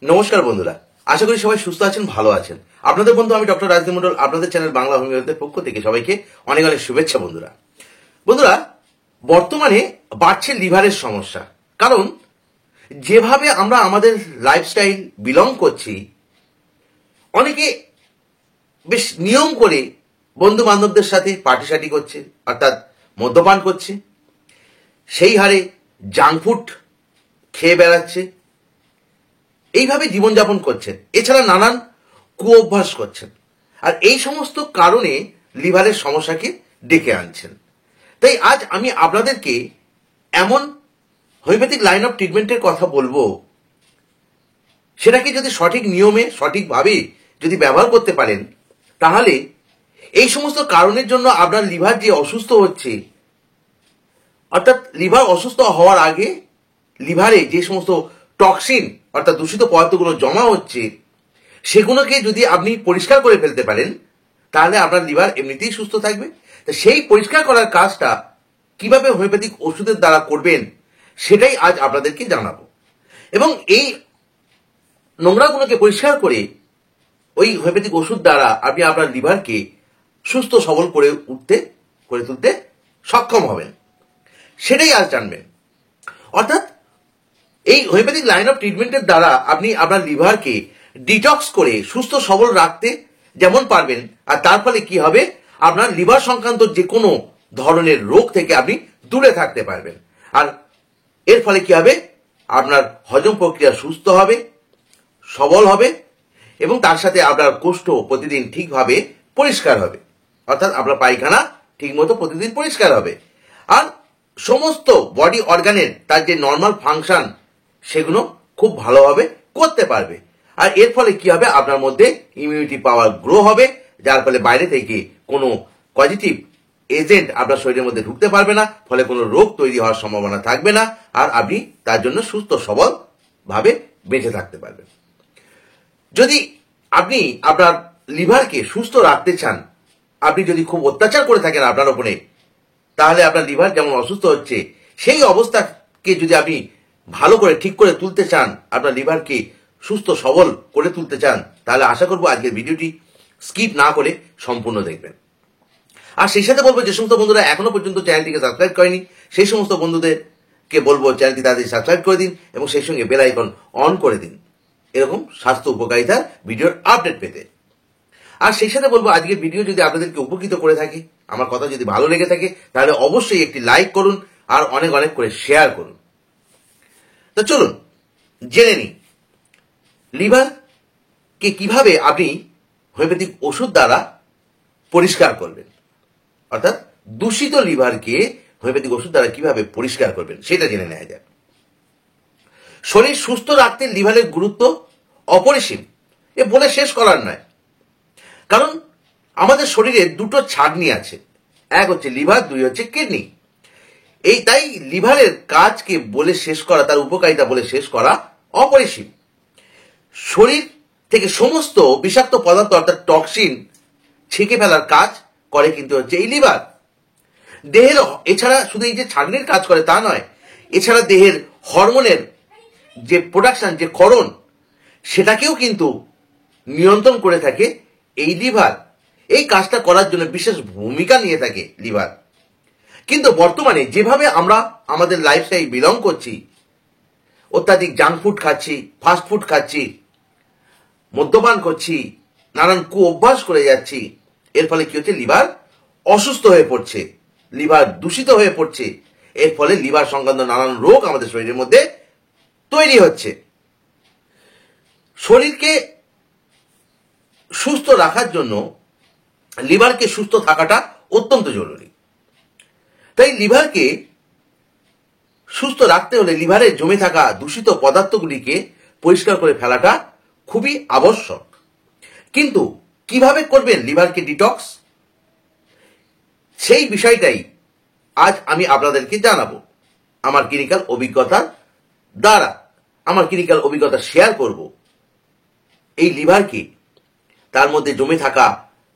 নমস্কার বন্ধুরা, আশা করি সবাই সুস্থ আছেন, ভালো আছেন। আপনাদের বন্ধু আমি ডক্টর রাজদীপ মন্ডল, আপনাদের চ্যানেল বাংলা হোমিওপ্যাথির পক্ষ থেকে সবাইকে অনেক অনেক শুভেচ্ছা। বন্ধুরা, বর্তমানে বাড়ছে লিভারের সমস্যা। কারণ যেভাবে আমরা আমাদের লাইফস্টাইল বিলং করছি, অনেকে বেশ নিয়ম করে বন্ধু বান্ধবদের সাথে পার্টি সার্টি করছে, অর্থাৎ মদ্যপান করছে, সেই হারে জাঙ্ক ফুড খেয়ে বেড়াচ্ছে, এইভাবে জীবনযাপন করছেন। এছাড়া নানান কুঅভ্যাস করছেন, আর এই সমস্ত কারণে লিভারের সমস্যাকে ডেকে আনছেন। তাই আজ আমি আপনাদেরকে এমন হোমিওপ্যাথিক লাইন অফ ট্রিটমেন্টের কথা বলবো, সেটাকে যদি সঠিক নিয়মে সঠিকভাবে যদি ব্যবহার করতে পারেন, তাহলে এই সমস্ত কারণের জন্য আপনার লিভার যে অসুস্থ হচ্ছে, অর্থাৎ লিভার অসুস্থ হওয়ার আগে লিভারে যে সমস্ত টক্সিন অর্থাৎ দূষিত পদার্থগুলো জমা হচ্ছে, সেগুলোকে যদি আপনি পরিষ্কার করে ফেলতে পারেন, তাহলে আপনার লিভার এমনিতেই সুস্থ থাকবে। তা সেই পরিষ্কার করার কাজটা কিভাবে হোমিওপ্যাথিক ওষুধের দ্বারা করবেন, সেটাই আজ আপনাদেরকে জানাবো। এবং এই নোংরাগুলোকে পরিষ্কার করে ওই হোমিওপ্যাথিক ওষুধ দ্বারা আপনি আপনার লিভারকে সুস্থ সবল করে তুলতে সক্ষম হবেন, সেটাই আজ জানবেন। অর্থাৎ এই হোমিওপ্যাথিক লাইন অফ ট্রিটমেন্টের দ্বারা আপনি আপনার লিভারকে ডিটক্স করে সুস্থ সবল রাখতে যেমন পারবেন, আর তার ফলে কি হবে, আপনার লিভার সংক্রান্ত যে কোনো ধরনের রোগ থেকে আপনি দূরে থাকতে পারবেন। আর এর ফলে কি হবে, আপনার হজম প্রক্রিয়া সুস্থ হবে, সবল হবে, এবং তার সাথে আপনার কোষ্ঠ প্রতিদিন ঠিকভাবে পরিষ্কার হবে, অর্থাৎ আপনার পায়খানা ঠিকমতো প্রতিদিন পরিষ্কার হবে, আর সমস্ত বডি অর্গানের তার যে নর্মাল ফাংশন সেগুলো খুব ভালোভাবে করতে পারবে। আর এর ফলে কি হবে, আপনার মধ্যে ইমিউনিটি পাওয়ার গ্রো হবে, যার ফলে বাইরে থেকে কোনো পজিটিভ এজেন্ট আপনার শরীরের মধ্যে ঢুকতে পারবে না, ফলে কোনো রোগ তৈরি হওয়ার সম্ভাবনা থাকবে না, আর আপনি তার জন্য সুস্থ সবল ভাবে বেঁচে থাকতে পারবেন। যদি আপনি আপনার লিভারকে সুস্থ রাখতে চান, আপনি যদি খুব অত্যাচার করে থাকেন আপনার উপরে, তাহলে আপনার লিভার যেমন অসুস্থ হচ্ছে, সেই অবস্থাকে যদি আপনি ভালো করে ঠিক করে তুলতে চান, আপনার লিভারকে সুস্থ সবল করে তুলতে চান, তাহলে আশা করবো আজকের ভিডিওটি স্কিপ না করে সম্পূর্ণ দেখবেন। আর সেই সাথে বলবো, যে সমস্ত বন্ধুরা এখনো পর্যন্ত চ্যানেলটিকে সাবস্ক্রাইব করেনি, সেই সমস্ত বন্ধুদেরকে বলবো চ্যানেলটি তাদের সাবস্ক্রাইব করে দিন এবং সেই সঙ্গে বেল আইকন অন করে দিন, এরকম স্বাস্থ্য উপকারিতার ভিডিওর আপডেট পেতে। আর সেই সাথে বলবো, আজকের ভিডিও যদি আপনাদেরকে উপকৃত করে থাকে, আমার কথা যদি ভালো লেগে থাকে, তাহলে অবশ্যই একটি লাইক করুন আর অনেক অনেক করে শেয়ার করুন। তো চলুন জেনে নিই, লিভারকে কিভাবে আপনি হোমিওপ্যাথিক ওষুধ দ্বারা পরিষ্কার করবেন, অর্থাৎ দূষিত লিভারকে হোমিওপ্যাথিক ওষুধ দ্বারা কিভাবে পরিষ্কার করবেন, সেটা জেনে নেওয়া যাক। শরীর সুস্থ রাখতে লিভারের গুরুত্ব অপরিসীম, এ বলে শেষ করার নয়। কারণ আমাদের শরীরে দুটো ছাঁকনি আছে, এক হচ্ছে লিভার, দুই হচ্ছে কিডনি। তাই লিভারের কাজকে বলে শেষ করা, তার উপকারিতা বলে শেষ করা অপরিসীম। শরীর থেকে সমস্ত বিষাক্ত পদার্থ অর্থাৎ টক্সিন ছেঁকে ফেলার কাজ করে কিন্তু হচ্ছে এই লিভার। দেহের এছাড়া শুধু এই যে ছাঁকনির কাজ করে তা নয়, এছাড়া দেহের হরমোনের যে প্রোডাকশন, যে ক্ষরণ, সেটাকেও কিন্তু নিয়ন্ত্রণ করে থাকে এই লিভার। এই কাজটা করার জন্য বিশেষ ভূমিকা নিয়ে থাকে লিভার। কিন্তু বর্তমানে যেভাবে আমরা আমাদের লাইফস্টাইল বিলং করছি, অত্যাধিক জাঙ্ক ফুড খাচ্ছি, ফাস্ট ফুড খাচ্ছি, মদ্যপান করছি, নানান কুঅভ্যাস করে যাচ্ছি, এর ফলে কি হচ্ছে, লিভার অসুস্থ হয়ে পড়ছে, লিভার দূষিত হয়ে পড়ছে। এর ফলে লিভার সংক্রান্ত নানান রোগ আমাদের শরীরের মধ্যে তৈরি হচ্ছে। শরীরকে সুস্থ রাখার জন্য লিভারকে সুস্থ থাকাটা অত্যন্ত জরুরি। তাই লিভারকে সুস্থ রাখতে হলে লিভারে জমে থাকা দূষিত পদার্থগুলিকে পরিষ্কার করে ফেলাটা খুবই আবশ্যক। কিন্তু কিভাবে করবেন লিভারকে ডিটক্স, সেই বিষয়টাই আজ আমি আপনাদেরকে জানাবো। আমার ক্লিনিক্যাল অভিজ্ঞতার দ্বারা আমার ক্লিনিক্যাল অভিজ্ঞতা শেয়ার করব। এই লিভারকে, তার মধ্যে জমে থাকা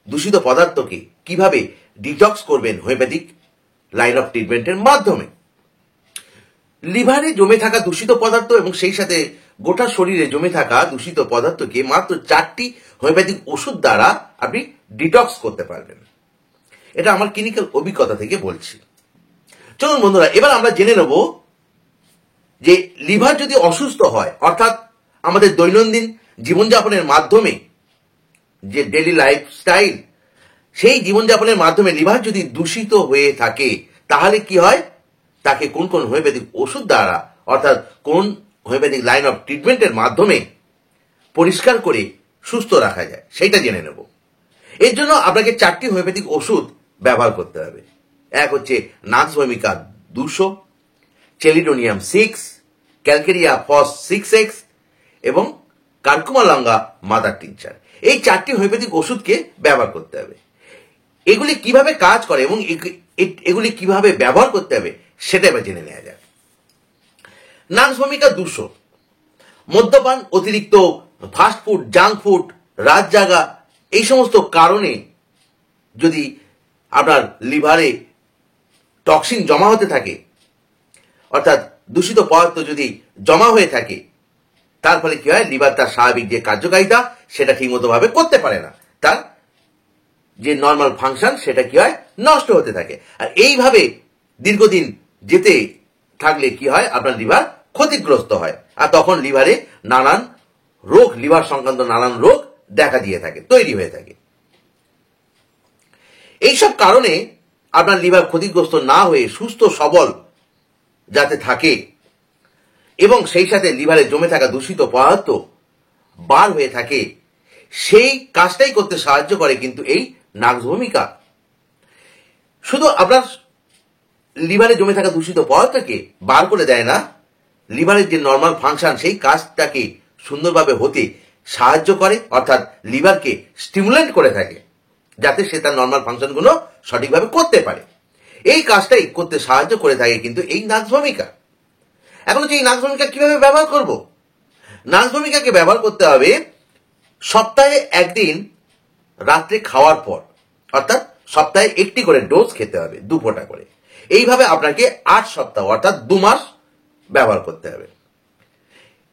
দূষিত পদার্থকে কিভাবে ডিটক্স করবেন হোমিওপ্যাথিক লাইন অফ ট্রিটমেন্টের মাধ্যমে। লিভারে জমে থাকা দূষিত পদার্থ এবং সেই সাথে গোটা শরীরে জমে থাকা দূষিত পদার্থকে মাত্র 4টি হোমিওপ্যাথিক ওষুধ দ্বারা আপনি ডিটক্স করতে পারবেন। এটা আমার ক্লিনিক্যাল অভিজ্ঞতা থেকে বলছি। চলুন বন্ধুরা, এবার আমরা জেনে নেব যে লিভার যদি অসুস্থ হয়, অর্থাৎ আমাদের দৈনন্দিন জীবনযাপনের মাধ্যমে, যে ডেইলি লাইফস্টাইল, সেই জীবনযাপনের মাধ্যমে লিভার যদি দূষিত হয়ে থাকে, তাহলে কি হয়, তাকে কোন কোন হোমিওপ্যাথিক ওষুধ দ্বারা, অর্থাৎ কোন হোমিওপ্যাথিক লাইন অফ ট্রিটমেন্টের মাধ্যমে পরিষ্কার করে সুস্থ রাখা যায়, সেইটা জেনে নেব। এর জন্য আপনাকে 4টি হোমিওপ্যাথিক ওষুধ ব্যবহার করতে হবে। এক হচ্ছে নাক্স ভূমিকা 200, চেলিডোনিয়াম 6, ক্যালকেরিয়া ফস 6x এবং কার্কুমা লঙ্গা মাদার টিনচার। এই 4টি হোমিওপ্যাথিক ওষুধকে ব্যবহার করতে হবে। এগুলি কিভাবে কাজ করে এবং এগুলি কিভাবে ব্যবহার করতে হবে সেটা এবার জেনে নেওয়া যাক। নাক্স ভূমিকা 200 মদ্যপান, অতিরিক্ত ফাস্টফুড, জাঙ্ক ফুড, রাত জাগা, এই সমস্ত কারণে যদি আপনার লিভারে টক্সিন জমা হতে থাকে, অর্থাৎ দূষিত পদার্থ যদি জমা হয়ে থাকে, তার ফলে কি হয়, লিভার তার স্বাভাবিক যে কার্যকারিতা সেটা ঠিকমতো ভাবে করতে পারে না, তার যে নর্মাল ফাংশন সেটা কি হয়, নষ্ট হতে থাকে। আর এইভাবে দীর্ঘদিন যেতে থাকলে কি হয়, আপনার লিভার ক্ষতিগ্রস্ত হয়, আর তখন লিভারে নানান রোগ, লিভার সংক্রান্ত নানান রোগ দেখা দিয়ে থাকে, তৈরি হয়ে থাকে। এইসব কারণে আপনার লিভার ক্ষতিগ্রস্ত না হয়ে সুস্থ সবল যাতে থাকে এবং সেই সাথে লিভারে জমে থাকা দূষিত পদার্থ বার হয়ে থাকে, সেই কাজটাই করতে সাহায্য করে কিন্তু এই নাক্স ভূমিকা। শুধু আপনার লিভারে জমে থাকা দূষিত পদার্থকে বার করে দেয় না, লিভারের যে নর্মাল ফাংশন সেই কাজটাকে সুন্দরভাবে হতে সাহায্য করে, অর্থাৎ লিভারকে স্টিমুলেট করে থাকে যাতে সে তার নর্মাল ফাংশনগুলো সঠিকভাবে করতে পারে। এই কাজটাই করতে সাহায্য করে থাকে কিন্তু এই নাক্স ভূমিকা। এখন হচ্ছে এই নাক্স ভূমিকা কিভাবে ব্যবহার করব। নাক্স ভূমিকাকে ব্যবহার করতে হবে সপ্তাহে একদিন রাত্রে খাওয়ার পর, অর্থাৎ সপ্তাহে একটি করে ডোজ খেতে হবে, 2 ফোঁটা করে। এইভাবে আপনাকে 8 সপ্তাহ অর্থাৎ 2 মাস ব্যবহার করতে হবে।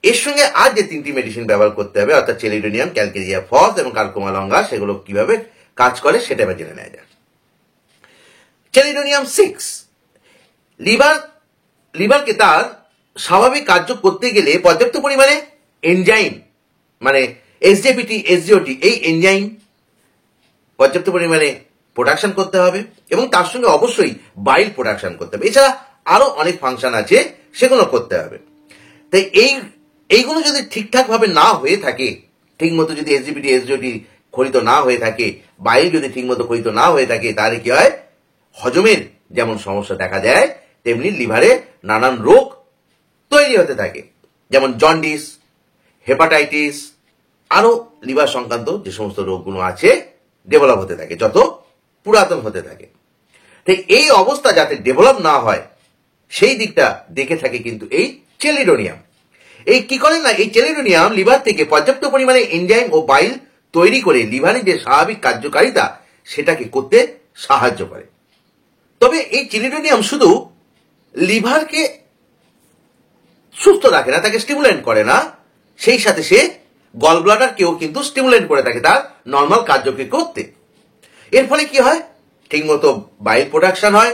এর সঙ্গে আর যে 3টি মেডিসিন ব্যবহার করতে হবে, অর্থাৎ চেলিডোনিয়াম, ক্যালকেরিয়া ফস এবং কার্কুমা লঙ্গা, সেগুলো কিভাবে কাজ করে সেটা এবার জেনে নেওয়া যায়। চেলিডোনিয়াম 6 লিভারকে তার স্বাভাবিক কার্য করতে গেলে পর্যাপ্ত পরিমাণে এনজাইম, মানে এসজিপিটি, এসজিওটি, এই এনজাইম পর্যাপ্ত পরিমাণে প্রোডাকশন করতে হবে এবং তার সঙ্গে অবশ্যই বাইল প্রোডাকশন করতে হবে। এছাড়া আরো অনেক ফাংশন আছে, সেগুলো করতে হবে। তাই এইগুলো যদি ঠিকঠাক ভাবে না হয়ে থাকে, ঠিক মতো যদি এসজিপিটি, এসজিওটি খরিত না হয়ে থাকে, বাইল যদি ঠিক মতো খরিত না হয়ে থাকে, তাহলে কি হয়, হজমের যেমন সমস্যা দেখা দেয়, তেমনি লিভারে নানান রোগ তৈরি হতে থাকে, যেমন জন্ডিস, হেপাটাইটিস, আরো লিভার সংক্রান্ত যে সমস্ত রোগগুলো আছে ডেভেলপ হতে থাকে, যত পুরাতন হতে থাকে। তাই এই অবস্থা যাতে ডেভেলপ না হয় সেই দিকটা দেখে থাকে কিন্তু এই চেলিডোনিয়াম। এই কি করে না, এই চেলিডোনিয়াম লিভার থেকে পর্যাপ্ত পরিমাণে এনজাইম ও বাইল তৈরি করে লিভারের যে স্বাভাবিক কার্যকারিতা সেটাকে করতে সাহায্য করে। তবে এই চেলিডোনিয়াম শুধু লিভারকে সুস্থ রাখে না, তাকে স্টিমুলেট করে না, সেই সাথে সে গল ব্লাডারকেও কিন্তু স্টিমুলেট করে থাকে তার নর্মাল কার্যকে করতে। এর ফলে কি হয়, ঠিকমতো বাইল প্রোডাকশন হয়,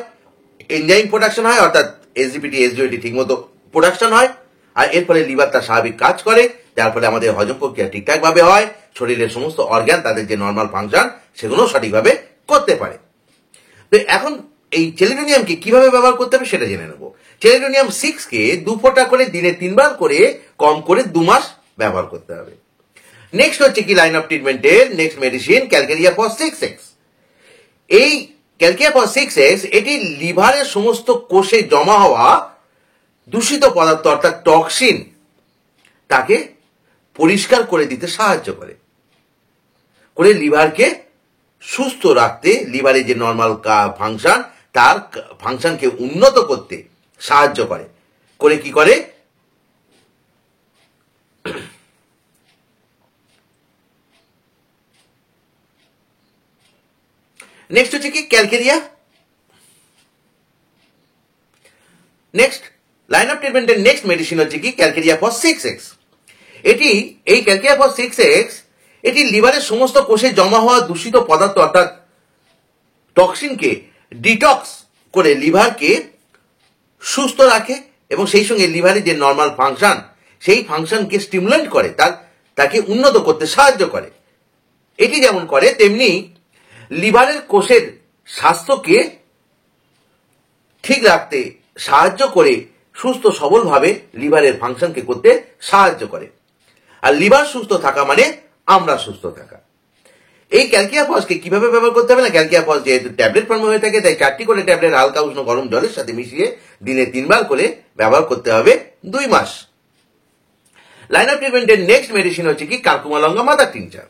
এনজাইম প্রোডাকশন হয়, অর্থাৎ এসজিপিটি, এসজিওটি ঠিকমতো প্রোডাকশন হয়, আর এর ফলে লিভার তার স্বাভাবিক কাজ করে, যার ফলে আমাদের হজম প্রক্রিয়া ঠিকঠাক ভাবে হয়, শরীরের সমস্ত অর্গান তাদের যে নর্মাল ফাংশন সেগুলো সঠিকভাবে করতে পারে। তো এখন এই চেলিডোনিয়ামকে কিভাবে ব্যবহার করতে হবে সেটা জেনে নেব। চেলিডোনিয়াম 6 কে 2 ফোঁটা করে দিনে 3 বার করে কম করে 2 মাস ব্যবহার করতে হবে। নেক্সট হচ্ছে কি লাইন অফ ট্রিটমেন্টের নেক্সট মেডিসিন, ক্যালকেরিয়া ফস 6x। এই ক্যালকেরিয়া ফস 6x এটি লিভারের সমস্ত কোষে জমা হওয়া দূষিত পদার্থ অর্থাৎ টক্সিন তাকে পরিষ্কার করে দিতে সাহায্য করে লিভারকে সুস্থ রাখতে, লিভারের যে নর্মাল ফাংশন তার ফাংশনকে উন্নত করতে সাহায্য করে কি করে, নেক্সট হচ্ছে কি ক্যালকেরিয়া। নেক্সট লাইন অফ ট্রিটমেন্টের নেক্সট মেডিসিন হচ্ছে কি ক্যালকেরিয়া ফস 6x। এই ক্যালকিয়াফস 6X এটি লিভারের সমস্ত কোষে জমা হওয়া দূষিত পদার্থ অর্থাৎ টক্সিনকে ডিটক্স করে লিভারকে সুস্থ রাখে এবং সেই সঙ্গে লিভারের যে নর্মাল ফাংশন সেই ফাংশনকে স্টিমুলেট করে, তাকে উন্নত করতে সাহায্য করে। এটি যেমন করে তেমনি লিভারের কোষের স্বাস্থ্যকে ঠিক রাখতে সাহায্য করে সুস্থ সবলভাবে লিভারের ফাংশনকে করতে সাহায্য করে। আর লিভার সুস্থ থাকা মানে আমরা সুস্থ থাকা। এই ক্যালকিয়াফসকে কিভাবে ব্যবহার করতে হবে না, ক্যালকিয়াফস যেহেতু ট্যাবলেট ফর্মে হয়ে থাকে তাই 4টি করে ট্যাবলেট হালকা উষ্ণ গরম জলের সাথে মিশিয়ে দিনে 3 বার করে ব্যবহার করতে হবে 2 মাস। লাইন অফ ট্রিটমেন্টের নেক্সট মেডিসিন হচ্ছে কি কার্কুমা লঙ্কা মাদার টিংচার।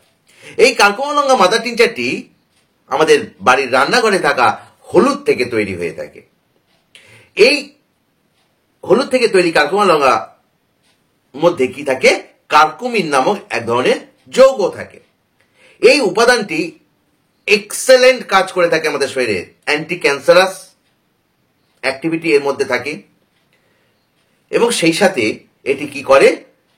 এই কার্কুমা লঙ্কা মাদার টিংচারটি আমাদের বাড়ির রান্নাঘরে থাকা হলুদ থেকে তৈরি হয়ে থাকে। এই হলুদ থেকে তৈরি কার্কুমা লঙ্কা মধ্যে কি থাকে, কার্কুমিন নামক এক ধরনের যৌগ থাকে। এই উপাদানটি এক্সেলেন্ট কাজ করে থাকে আমাদের শরীরে, অ্যান্টি ক্যান্সারাস অ্যাক্টিভিটি এর মধ্যে থাকে এবং সেই সাথে এটি কি করে,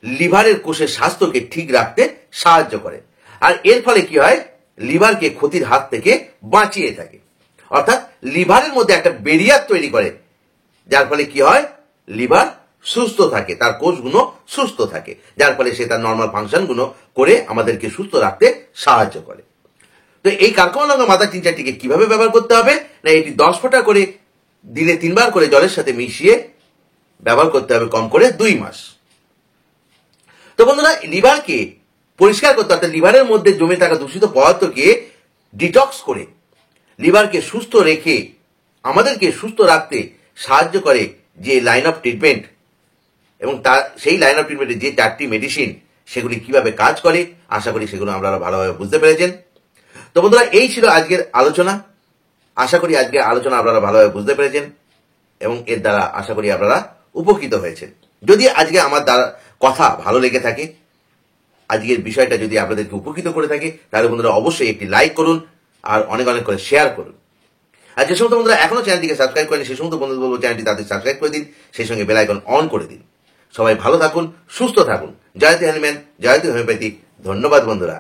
লিভারের কোষের স্বাস্থ্যকে ঠিক রাখতে সাহায্য করে। আর এর ফলে কি হয়, লিভারকে ক্ষতির হাত থেকে বাঁচিয়ে থাকে। অর্থাৎ লিভারের মধ্যে একটা ব্যারিয়ার তৈরি করে, যার ফলে কি হয়, লিভার সুস্থ থাকে, তার কোষগুলো সুস্থ থাকে, যার ফলে সে তার নর্মাল ফাংশনগুলো করে আমাদেরকে সুস্থ রাখতে সাহায্য করে। তো এই কার্কুমা লঙ্কা মাদার টিংচারটিকে কিভাবে ব্যবহার করতে হবে না, এটি 10 ফোঁটা করে দিনে 3 বার করে জলের সাথে মিশিয়ে ব্যবহার করতে হবে কম করে 2 মাস। তো বন্ধুরা, লিভারকে পরিষ্কার করতে অর্থাৎ লিভারের মধ্যে জমে থাকা দূষিত পদার্থকে ডিটক্স করে লিভারকে সুস্থ রেখে আমাদেরকে সুস্থ রাখতে সাহায্য করে যে লাইন অফ ট্রিটমেন্ট, এবং সেই লাইন অফ ট্রিটমেন্টের যে 4টি মেডিসিন সেগুলি কিভাবে কাজ করে আশা করি সেগুলো আপনারা ভালোভাবে বুঝতে পেরেছেন। তো বন্ধুরা, এই ছিল আজকের আলোচনা। আশা করি আজকের আলোচনা আপনারা ভালোভাবে বুঝতে পেরেছেন এবং এর দ্বারা আশা করি আপনারা উপকৃত হয়েছেন। যদি আজকে আমার দ্বারা কথা ভালো লেগে থাকে, আজকের বিষয়টা যদি আপনাদেরকে উপকৃত করে থাকে, তাহলে বন্ধুরা অবশ্যই একটি লাইক করুন আর অনেক অনেক করে শেয়ার করুন। আর যে সমস্ত বন্ধুরা এখনো চ্যানেলটিকে সাবস্ক্রাইব করেন সেই সমস্ত বন্ধুদের বলবো চ্যানেলটি তাদের সাবস্ক্রাইব করে দিন, সেই সঙ্গে বেল আইকন অন করে দিন। সবাই ভালো থাকুন, সুস্থ থাকুন। জয়তু হ্যানিম্যান, জয়তু হোমিওপ্যাথি। ধন্যবাদ বন্ধুরা।